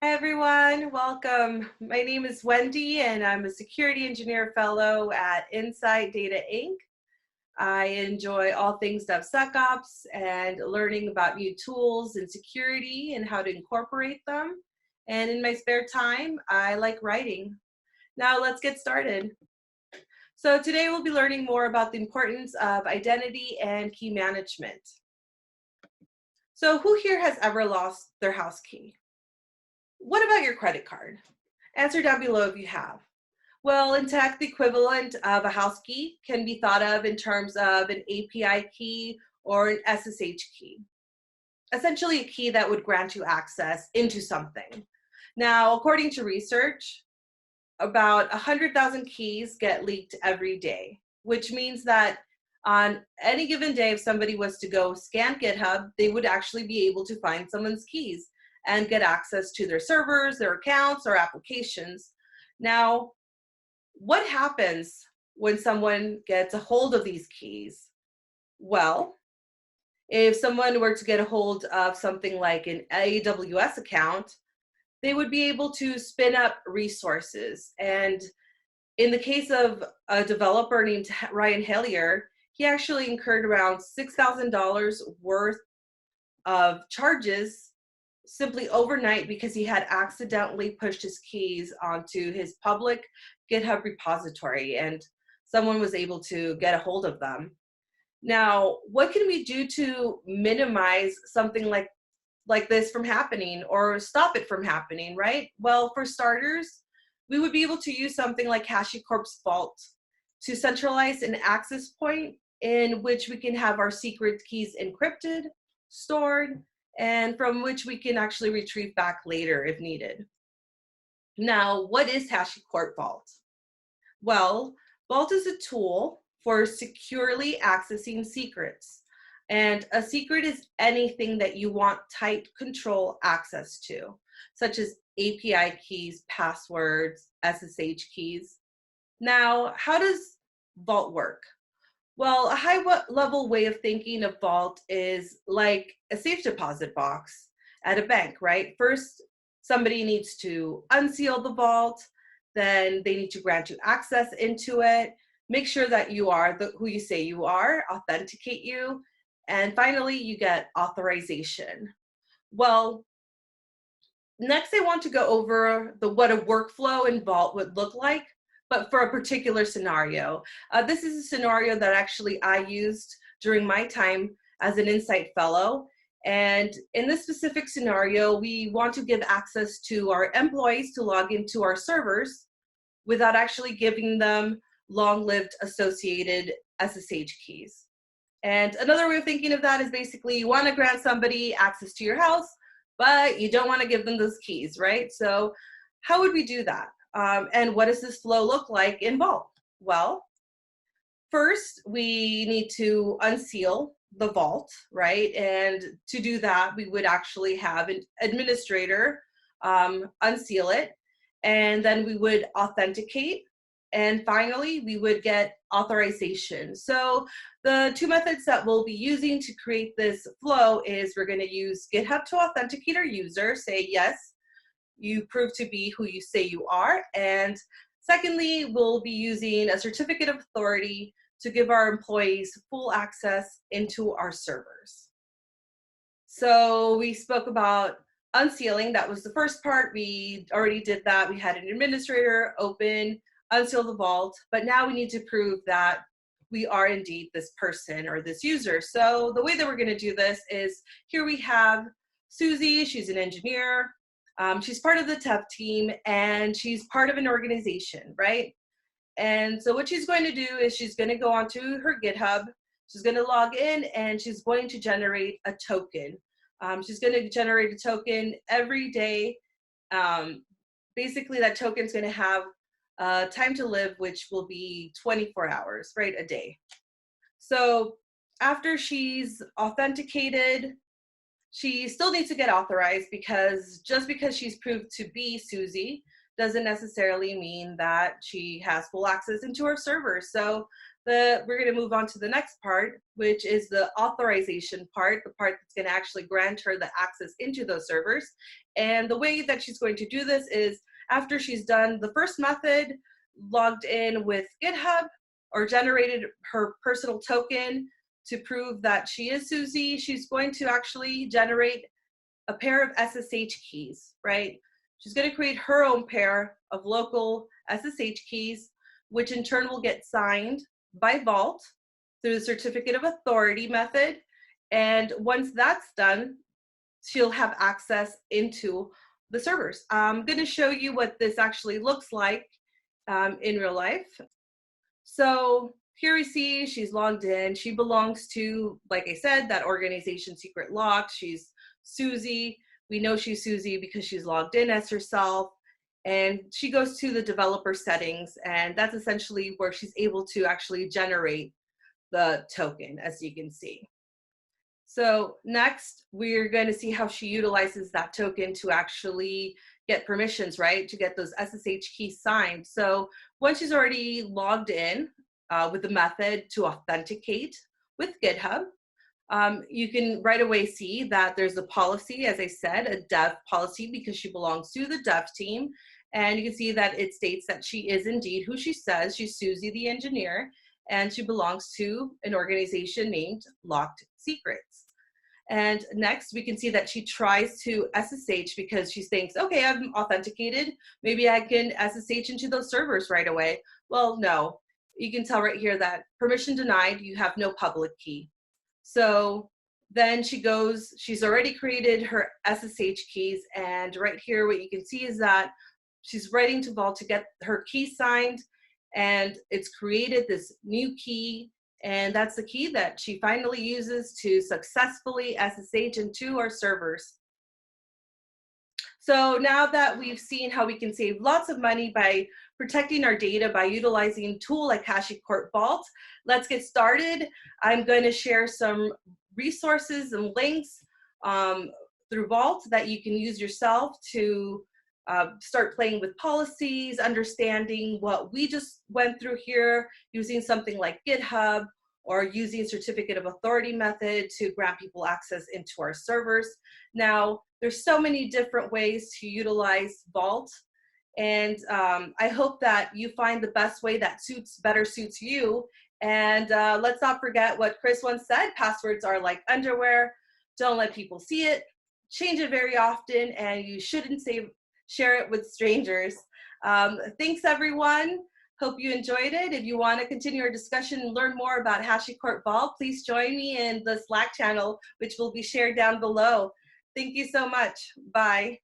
Hi everyone, welcome. My name is Wendy and I'm a Security Engineer Fellow at Insight Data Inc. I enjoy all things DevSecOps and learning about new tools in security and how to incorporate them. And in my spare time, I like writing. Now let's get started. So today we'll be learning more about the importance of identity and key management. So who here has ever lost their house key? What about your credit card? Answer down below if you have. Well, in tech, the equivalent of a house key can be thought of in terms of an API key or an SSH key. Essentially a key that would grant you access into something. Now, according to research, about 100,000 keys get leaked every day, which means that on any given day, if somebody was to go scan GitHub, they would actually be able to find someone's keys and get access to their servers, their accounts, or applications. Now, what happens when someone gets a hold of these keys? Well, if someone were to get a hold of something like an AWS account, they would be able to spin up resources. And in the case of a developer named Ryan Hellier, he actually incurred around $6,000 worth of charges simply overnight because he had accidentally pushed his keys onto his public GitHub repository and someone was able to get a hold of them. Now, what can we do to minimize something like this from happening or stop it from happening, right? Well, for starters, we would be able to use something like Hashicorp's Vault to centralize an access point in which we can have our secret keys encrypted, stored, and from which we can actually retrieve back later if needed. Now, what is Hashicorp Vault? Well, Vault is a tool for securely accessing secrets. And a secret is anything that you want tight control access to, such as API keys, passwords, SSH keys. Now, how does Vault work? Well, a high-level way of thinking of Vault is like a safe deposit box at a bank, right? First, somebody needs to unseal the vault, then they need to grant you access into it, make sure that you are who you say you are, authenticate you, and finally, you get authorization. Well, next I want to go over what a workflow in Vault would look like, but for a particular scenario. This is a scenario that actually I used during my time as an Insight Fellow. And in this specific scenario, we want to give access to our employees to log into our servers without actually giving them long-lived associated SSH keys. And another way of thinking of that is basically you want to grant somebody access to your house, but you don't want to give them those keys, right? So how would we do that? And what does this flow look like in Vault? Well, first we need to unseal the vault, right? And to do that, we would actually have an administrator unseal it, and then we would authenticate, and finally we would get authorization. So the two methods that we'll be using to create this flow is we're going to use GitHub to authenticate our user, say yes, you prove to be who you say you are, and secondly, we'll be using a certificate of authority to give our employees full access into our servers. So we spoke about unsealing. That was the first part. We already did that. We had an administrator open, unseal the vault, but now we need to prove that we are indeed this person or this user. So the way that we're going to do this is here we have Susie. She's an engineer. She's part of the dev team and she's part of an organization, right? And so what she's going to do is she's going to go onto her GitHub, she's going to log in, and she's going to generate a token. She's going to generate a token every day. Basically, that token is going to have time to live, which will be 24 hours, right, a day. So after she's authenticated, she still needs to get authorized because just because she's proved to be Susie doesn't necessarily mean that she has full access into our server. So we're going to move on to the next part, which is the authorization part, the part that's going to actually grant her the access into those servers. And the way that she's going to do this is after she's done the first method, logged in with GitHub, or generated her personal token to prove that she is Susie, she's going to actually generate a pair of SSH keys, right? She's going to create her own pair of local SSH keys, which in turn will get signed by Vault through the certificate of authority method. And once that's done, she'll have access into the servers. I'm going to show you what this actually looks like in real life. So here we see she's logged in. She belongs to, like I said, that organization secret lock. She's Susie. We know she's Susie because she's logged in as herself. And she goes to the developer settings, and that's essentially where she's able to actually generate the token, as you can see. So next, we're going to see how she utilizes that token to actually get permissions, right? To get those SSH keys signed. So once she's already logged in with the method to authenticate with GitHub, you can right away see that there's a policy, as I said, a dev policy, because she belongs to the dev team. And you can see that it states that she is indeed who she says. She's Susie the engineer, and she belongs to an organization named Locked Secrets. And next, we can see that she tries to SSH because she thinks, okay, I'm authenticated. Maybe I can SSH into those servers right away. Well, no. You can tell right here that permission denied, you have no public key. So then she goes, she's already created her SSH keys, and right here what you can see is that she's writing to Vault to get her key signed, and it's created this new key, and that's the key that she finally uses to successfully SSH into our servers. So now that we've seen how we can save lots of money by protecting our data by utilizing a tool like Hashicorp Vault, let's get started. I'm going to share some resources and links through Vault that you can use yourself to start playing with policies, understanding what we just went through here, using something like GitHub, or using certificate of authority method to grant people access into our servers. Now, there's so many different ways to utilize Vault, and I hope that you find the best way that better suits you. And let's not forget what Chris once said, passwords are like underwear. Don't let people see it, change it very often, and you shouldn't share it with strangers. Thanks everyone. Hope you enjoyed it. If you want to continue our discussion and learn more about Hashicorp Vault, please join me in the Slack channel, which will be shared down below. Thank you so much. Bye.